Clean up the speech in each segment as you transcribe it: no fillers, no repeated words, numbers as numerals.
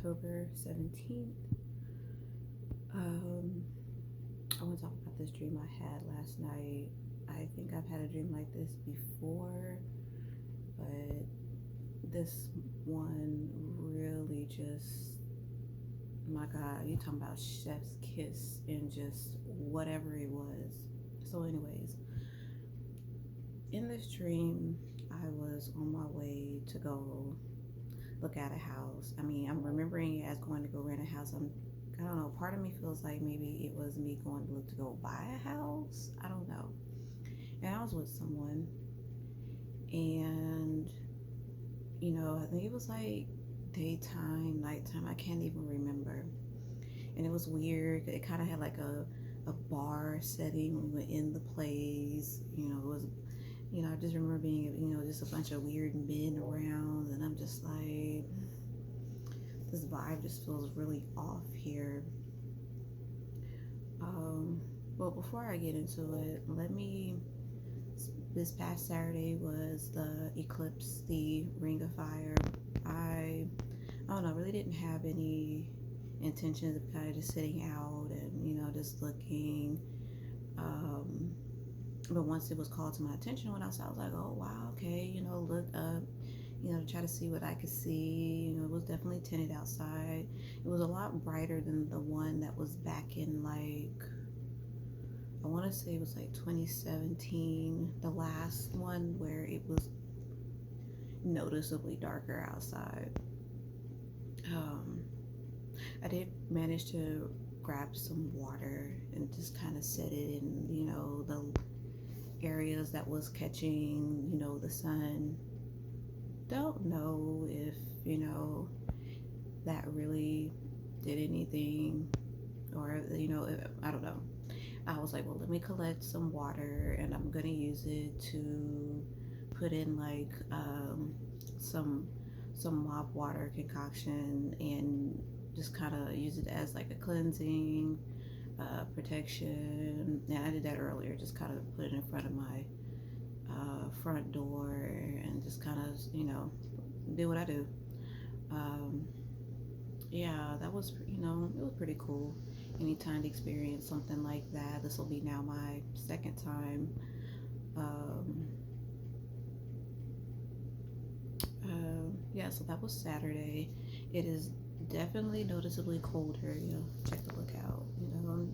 October 17th. I want to talk about this dream I had last night. I think I've had a dream like this before, but this one really just, my God, you talking about chef's kiss and just whatever it was. So, anyways, in this dream, I was on my way to go look at a house. I mean, I'm remembering it as going to go rent a house. I don't know. Part of me feels like maybe it was me going to look to go buy a house. I don't know. And I was with someone, and I think it was like daytime, nighttime. I can't even remember. And it was weird. It kind of had like a bar setting when we were in the place. It was I just remember being, just a bunch of weird men around, and I'm just like, this vibe just feels really off here. Well, before I get into it, this past Saturday was the eclipse, the Ring of Fire. I don't know, really didn't have any intentions of kind of just sitting out and, just looking. But once it was called to my attention when I was like, oh wow, okay, look up, to try to see what I could see. It was definitely tinted outside. It was a lot brighter than the one that was back in, like, I want to say it was like 2017, the last one where it was noticeably darker outside. I did manage to grab some water and just kind of set it in, the areas that was catching, the sun. Don't know if, that really did anything, or, I don't know. I was like, well, let me collect some water and I'm going to use it to put in like some mop water concoction and just kind of use it as like a cleansing protection. And I did that earlier, just kind of put it in front of my front door and just kind of, do what I do. Yeah, that was, it was pretty cool. Anytime to experience something like that. This will be now my second time. Um, yeah, so that was Saturday. It is definitely noticeably colder. Check the lookout. I'm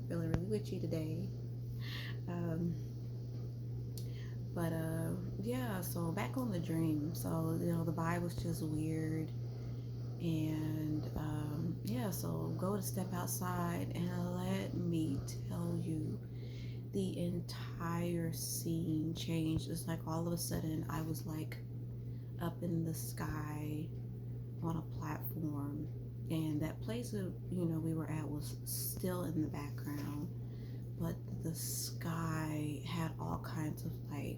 feeling really witchy today. Um, but yeah, so back on the dream. So the vibe was just weird, and yeah, so go to step outside, and let me tell you, the entire scene changed. It's like all of a sudden I was like up in the sky on a platform, and that place that we were at was still in the background, but the sky had all kinds of like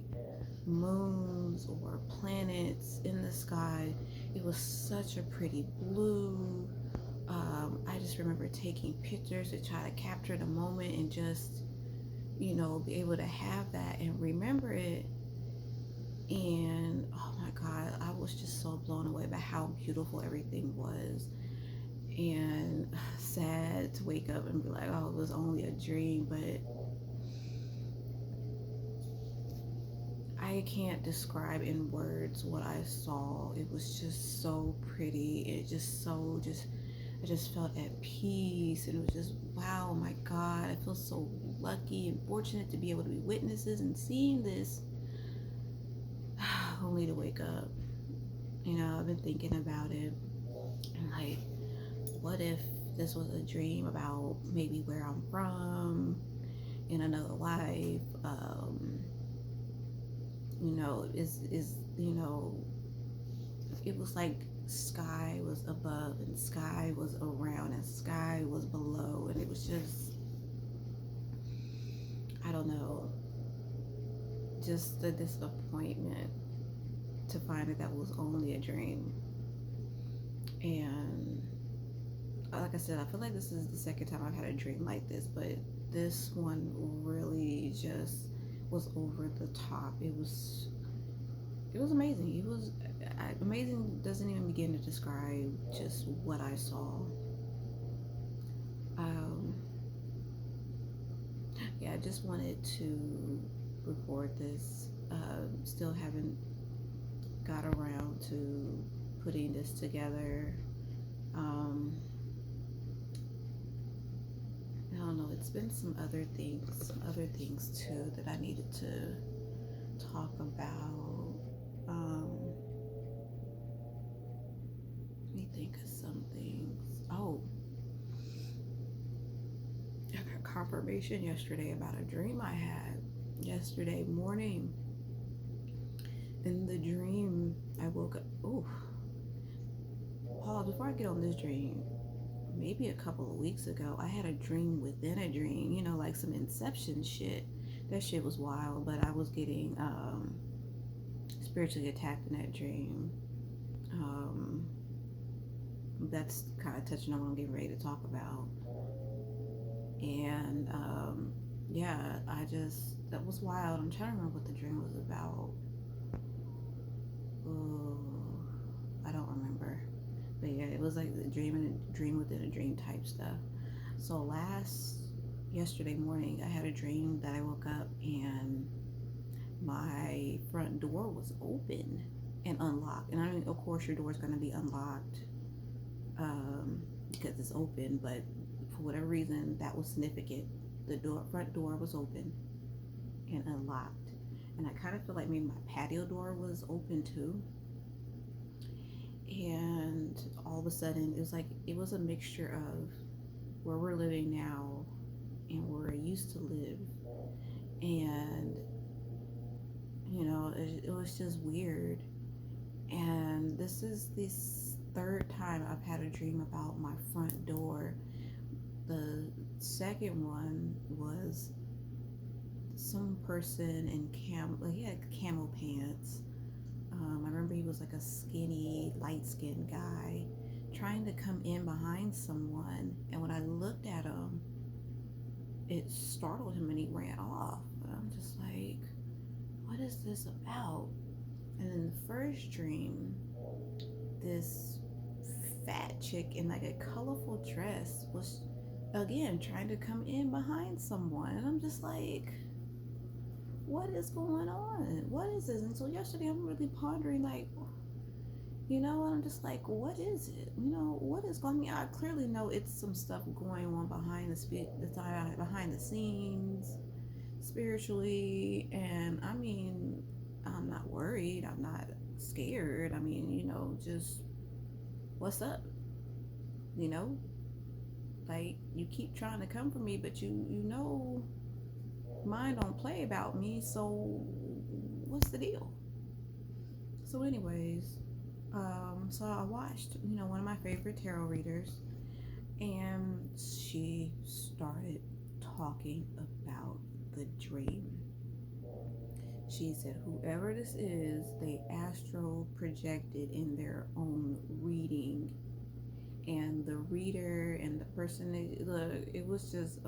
moons or planets in the sky. It was such a pretty blue. I just remember taking pictures to try to capture the moment and just, be able to have that and remember it. And oh my God, I was just so blown away by how beautiful everything was. And sad to wake up and be like, oh, it was only a dream, but I can't describe in words what I saw. It was just so pretty. I just felt at peace, and it was just, wow, my God, I feel so lucky and fortunate to be able to be witnesses and seeing this, only to wake up. I've been thinking about it, and like, what if this was a dream about maybe where I'm from in another life? It was like sky was above and sky was around and sky was below, and it was just, I don't know, just the disappointment to find that was only a dream. And like I said, I feel like this is the second time I've had a dream like this, but this one really just was over the top. It was amazing. amazing doesn't even begin to describe just what I saw. Um, yeah, I just wanted to record this. Still haven't got around to putting this together. Um, I don't know. It's been some other things too that I needed to talk about. Let me think of some things. Oh, I got confirmation yesterday about a dream I had yesterday morning. In the dream, I woke up. Oh, pause before I get on this dream. Maybe a couple of weeks ago, I had a dream within a dream. You know, like some Inception shit. That shit was wild. But I was getting spiritually attacked in that dream. Um, that's kind of touching on what I'm getting ready to talk about. And yeah, that was wild. I'm trying to remember what the dream was about. Ooh, I don't remember. But yeah, it was like the dream and a dream within a dream type stuff. So yesterday morning, I had a dream that I woke up and my front door was open and unlocked. And I mean, of course, your door is going to be unlocked because it's open, but for whatever reason, that was significant. The front door was open and unlocked. And I kind of feel like maybe my patio door was open too. And all of a sudden, it was a mixture of where we're living now and where I used to live. And, it was just weird. And this is this third time I've had a dream about my front door. The second one was some person in he had camo pants. I remember he was like a skinny, light-skinned guy trying to come in behind someone. And when I looked at him, it startled him and he ran off. And I'm just like, what is this about? And in the first dream, this fat chick in like a colorful dress was again trying to come in behind someone. And I'm just like, what is going on? What is this? And so yesterday I'm really pondering, like, I'm just like, what is it? What is going on? I mean, I clearly know it's some stuff going on behind the scenes, spiritually. And I mean, I'm not worried. I'm not scared. I mean, just what's up? You know, like you keep trying to come for me, but mine don't play about me. So what's the deal? So, anyways, so I watched, one of my favorite tarot readers, and she started talking about the dream. She said, whoever this is, they astral projected in their own reading. And the reader and the person, it was just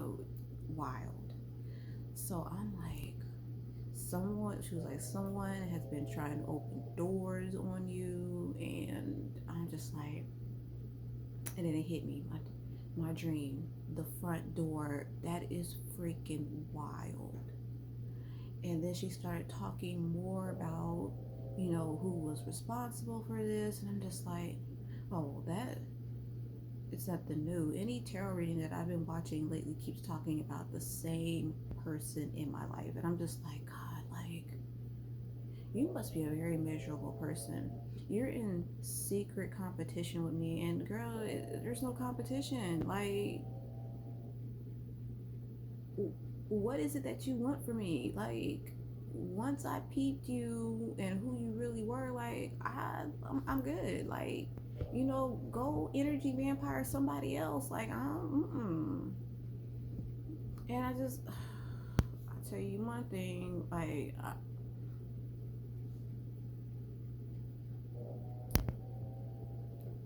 wild. So I'm like, she was like, someone has been trying to open doors on you. And I'm just like, and then it hit me, my dream, the front door, that is freaking wild. And then she started talking more about, who was responsible for this. And I'm just like, oh, it's nothing new. Any tarot reading that I've been watching lately keeps talking about the same person in my life. And I'm just like, God, like, you must be a very miserable person. You're in secret competition with me. And girl, there's no competition. Like, what is it that you want from me? Like, once I peeped you and who you really were, like, I'm good. Like, go energy vampire somebody else. Like, and I tell you one thing, like,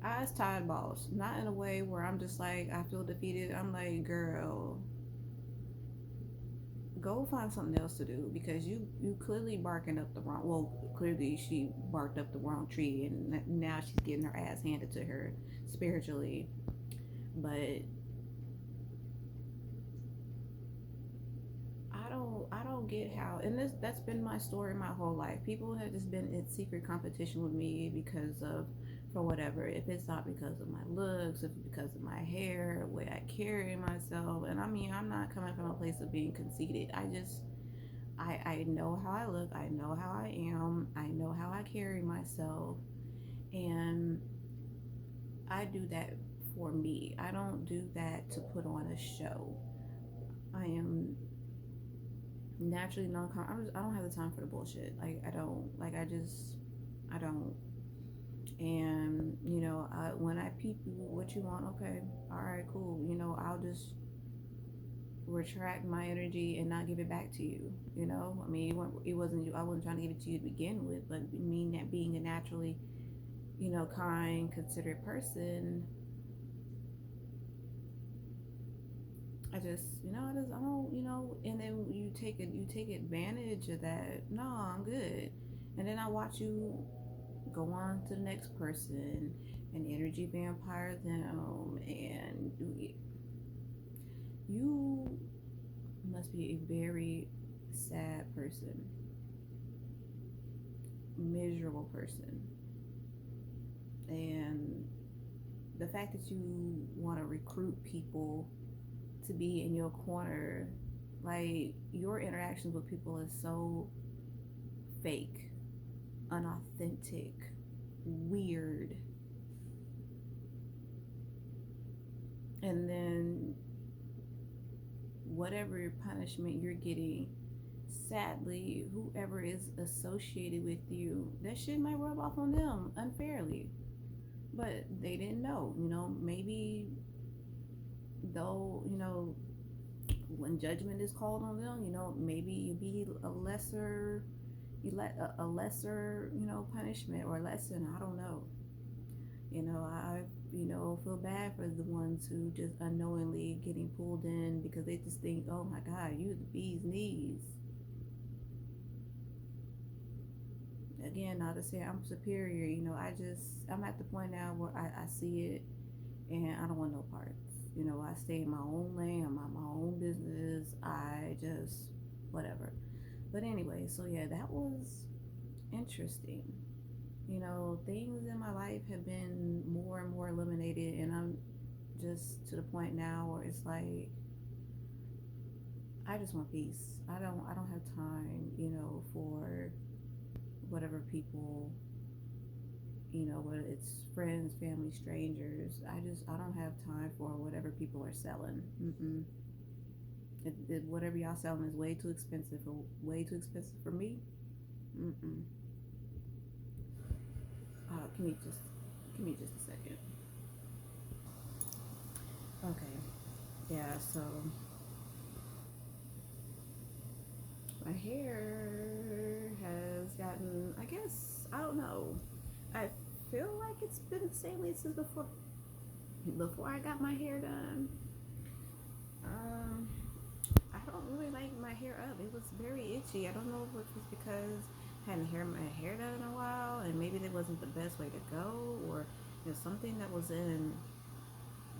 I was tired, boss. Not in a way where I'm just like, I feel defeated. I'm like, girl, go find something else to do, because you clearly barking up the wrong. Well, clearly she barked up the wrong tree, and now she's getting her ass handed to her spiritually. But I don't get how, and that's been my story my whole life. People have just been in secret competition with me because of, for whatever. If it's not because of my looks, if it's because of my hair, the way I carry myself. And I mean, I'm not coming from a place of being conceited. I know how I look, I know how I am, I know how I carry myself, and I do that for me. I don't do that to put on a show. I am naturally I don't have the time for the bullshit. Like, I don't. Like, I don't. And, when I peep you, what you want, okay, all right, cool. I'll just retract my energy and not give it back to you. I mean, it wasn't you. I wasn't trying to give it to you to begin with, but me, that being a naturally, kind, considerate person, I don't, and then you take advantage of that. No, I'm good. And then I watch you go on to the next person and energy vampire them, and you must be a very sad person, miserable person. And the fact that you want to recruit people to be in your corner, like, your interactions with people is so fake, unauthentic, weird. And then whatever punishment you're getting, sadly, whoever is associated with you, that shit might rub off on them unfairly. But they didn't know, maybe though, when judgment is called on them, maybe you be a lesser, a lesser, punishment or lesson. I don't know. I feel bad for the ones who just unknowingly getting pulled in because they just think, oh my God, you the bee's knees. Again, not to say I'm superior, I'm at the point now where I see it, and I don't want no parts. I stay in my own lane, I'm on my own business, I just, whatever. But anyway, so yeah, that was interesting. Things in my life have been more and more eliminated, and I'm just to the point now where it's like, I just want peace. I don't have time, for whatever people, whether it's friends, family, strangers. I don't have time for whatever people are selling. Mm-mm. Whatever y'all selling is way too expensive for me. Mm-mm. Give me just a second. Okay. Yeah. So my hair has gotten. I guess I don't know. I feel like it's been the same way since before I got my hair done. Um, I don't really like my hair up. It was very itchy. I don't know if it was because I hadn't my hair done in a while, and maybe that wasn't the best way to go, or something that was in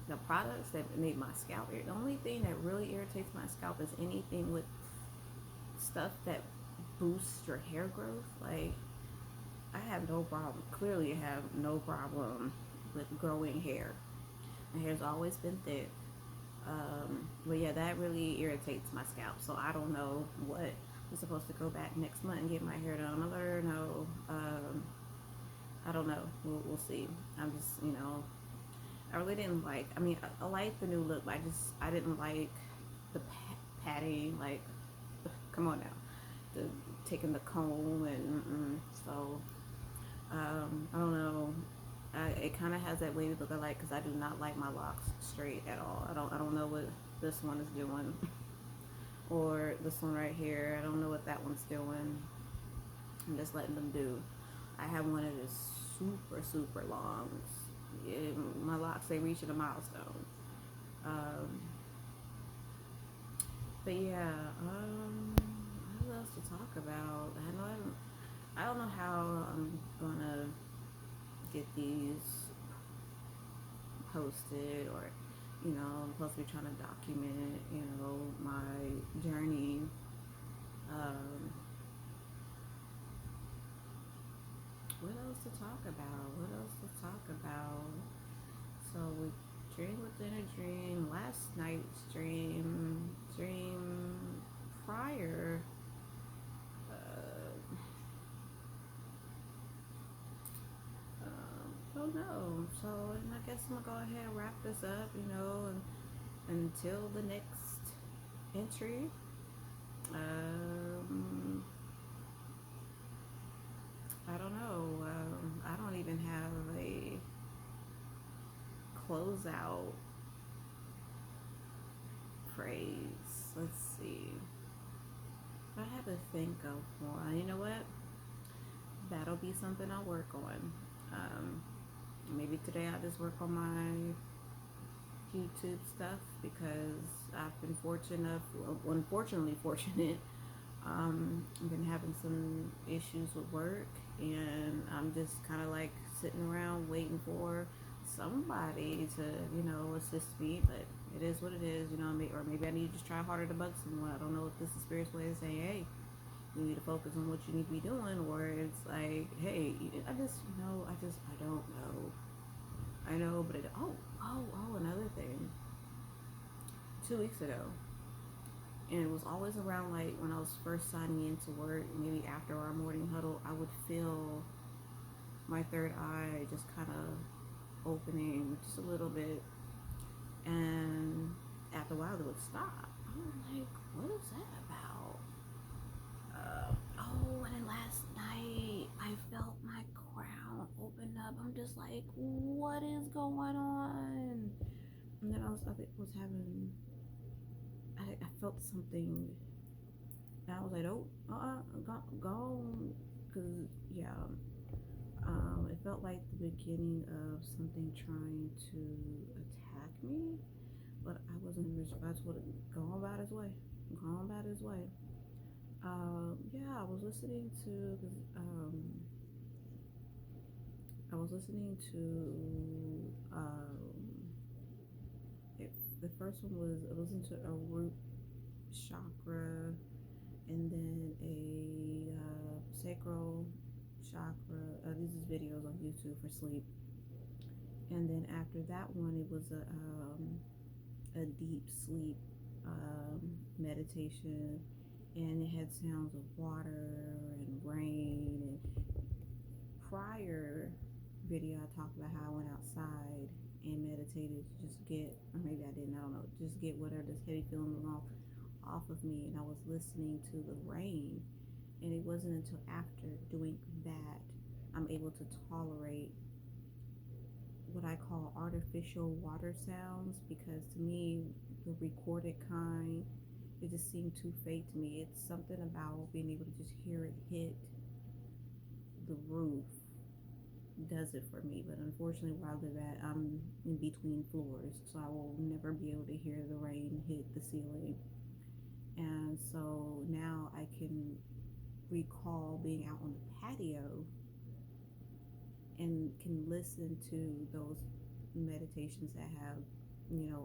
the products that made my scalp. The only thing that really irritates my scalp is anything with stuff that boosts your hair growth. Like, I have no problem. Clearly, I have no problem with growing hair. My hair's always been thick. But yeah, that really irritates my scalp. So I don't know what. I'm supposed to go back next month and get my hair done. I'm gonna let her know. I don't know. We'll see. I'm just, I really didn't like. I mean, I like the new look, but I didn't like the padding. Like, come on now, the taking the comb and so. I don't know. It kind of has that wavy look I like, because I do not like my locks straight at all. I don't know what this one is doing, or this one right here. I don't know what that one's doing. I'm just letting them do. I have one that is super long. My locks, they reach a milestone. Um, But yeah, what else to talk about? I don't know how I'm gonna get these posted, or I'm supposed to be trying to document my journey. um, what else to talk about? So we dream within a dream. Last night's dream prior. uh, oh no. So I guess I'm gonna go ahead and wrap this up, until the next entry. Um, I don't know. I don't even have a closeout phrase. Let's see. I have to think of one. You know what? That'll be something I'll work on. Um, Maybe today I'll just work on my YouTube stuff, because I've been fortunate, well, unfortunately fortunate. I've been having some issues with work, and I'm just kind of like sitting around waiting for somebody to, assist me. But it is what it is, or maybe I need to just try harder to bug someone. I don't know if this is the spirit's way of saying, hey, you need to focus on what you need to be doing, or it's like, hey, I don't know. I know, but another thing. 2 weeks ago, and it was always around like when I was first signing into work, maybe after our morning huddle, I would feel my third eye just kind of opening just a little bit, and after a while it would stop. I'm like, what is that about? And then last night I felt my crown open up. I'm just like, what is going on? And then I think was having, I felt something, and I was like, oh, go, because yeah, it felt like the beginning of something trying to attack me, but I wasn't responsible to go on about his way. Go on about his way. Yeah, I was listening to, I was listening to, it, the first one was, I listened to a root chakra, and then a sacral chakra. These is videos on YouTube for sleep. And then after that one, it was a deep sleep meditation, and it had sounds of water and rain. And prior video, I talked about how I went outside and meditated to just get, or maybe I didn't, I don't know, just get whatever this heavy feeling off of me, and I was listening to the rain. And it wasn't until after doing that I'm able to tolerate what I call artificial water sounds, because to me, the recorded kind, it just seemed too fake to me. It's something about being able to just hear it hit the roof does it for me. But unfortunately, where I live at, I'm in between floors, so I will never be able to hear the rain hit the ceiling. And so now I can recall being out on the patio and can listen to those meditations that have,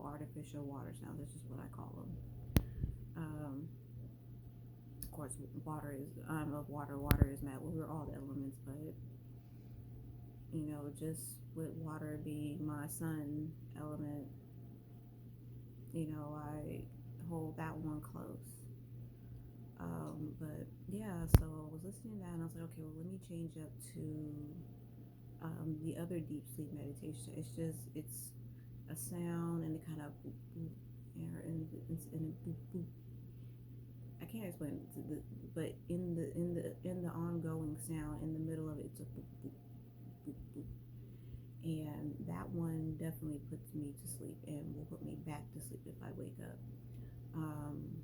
artificial water sounds. That's just what I call them. Of course, water is, of water. Water is mad. Well, we're all the elements, but just with water being my sun element, I hold that one close. But yeah, so I was listening to that, and I was like, okay, well, let me change up to the other deep sleep meditation. It's a sound, and it kind of boop, boop, and boop, boop. I can't explain it, but in the ongoing sound, in the middle of it, it's a boop, boop, boop, boop. And that one definitely puts me to sleep and will put me back to sleep if I wake up. Um,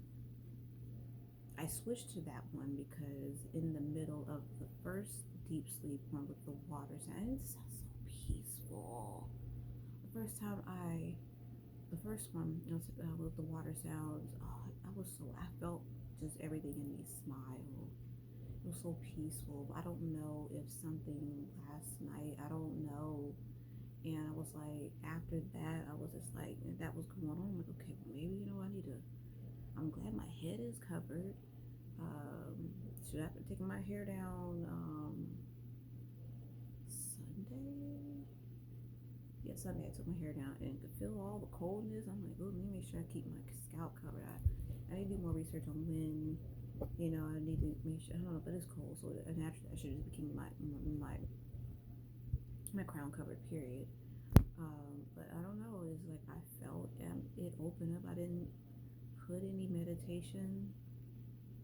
I switched to that one because in the middle of the first deep sleep one with the water sound, it sounds so peaceful. The first one, with the water sounds, oh, I I felt just everything in me smile. It was so peaceful. I don't know if something last night, I don't know. And I was like, after that, I was just like, and that was going on. I'm like, okay, well, maybe, I need to, I'm glad my head is covered. Should I have taken my hair down Sunday? Yeah, Sunday I took my hair down and could feel all the coldness. I'm like, oh, let me make sure I keep my scalp covered. I need to do more research on when, I need to make sure. I don't know, but it's cold, so naturally I should just be keeping my crown covered. Period. But I don't know. It's like I felt it open up. I didn't put any meditation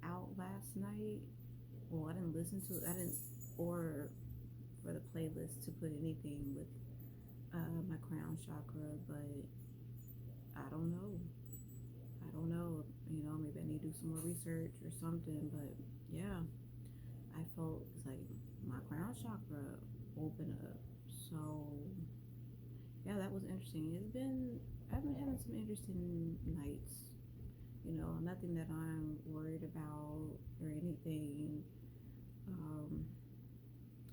out last night. Well, I didn't listen to it. I didn't, or for the playlist to put anything with my crown chakra, but I don't know. I don't know. Maybe I need to do some more research or something. But yeah, I felt it's like my crown chakra open up. So yeah, that was interesting. I've been having some interesting nights. Nothing that I'm worried about or anything. Um,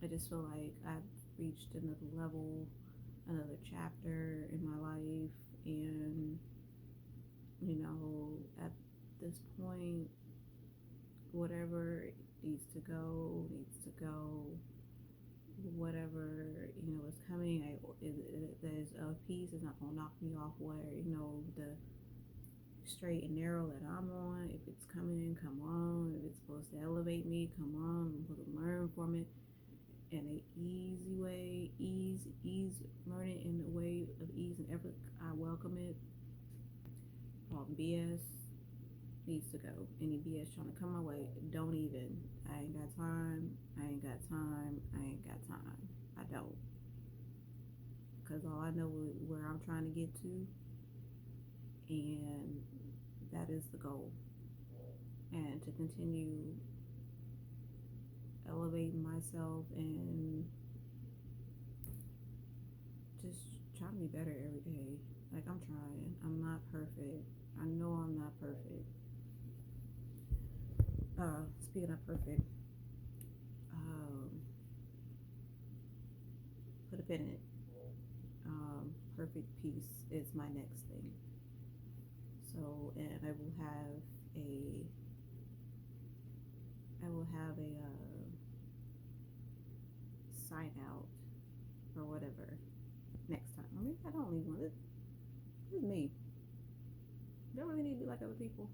I just feel like I've reached another level, another chapter in my life, and at this point, whatever needs to go, needs to go. Whatever is coming, there's a piece is not gonna knock me off where the straight and narrow that I'm on. If it's coming, come on. If it's supposed to elevate me, come on. I'm supposed to learn from it in an easy way, learn it in a way of ease and effort. I welcome it. All BS needs to go. Any BS trying to come my way, don't even. I ain't got time. I ain't got time. I ain't got time. I don't. Because all I know is where I'm trying to get to, and that is the goal. And to continue elevating myself and just trying to be better every day. Like, I'm trying. I'm not perfect. I know I'm not perfect. Speaking of perfect, put a pin in it. Perfect peace is my next thing. So, and I will have a sign out or whatever next time. I don't even want it. This is me. I don't really need to be like other people.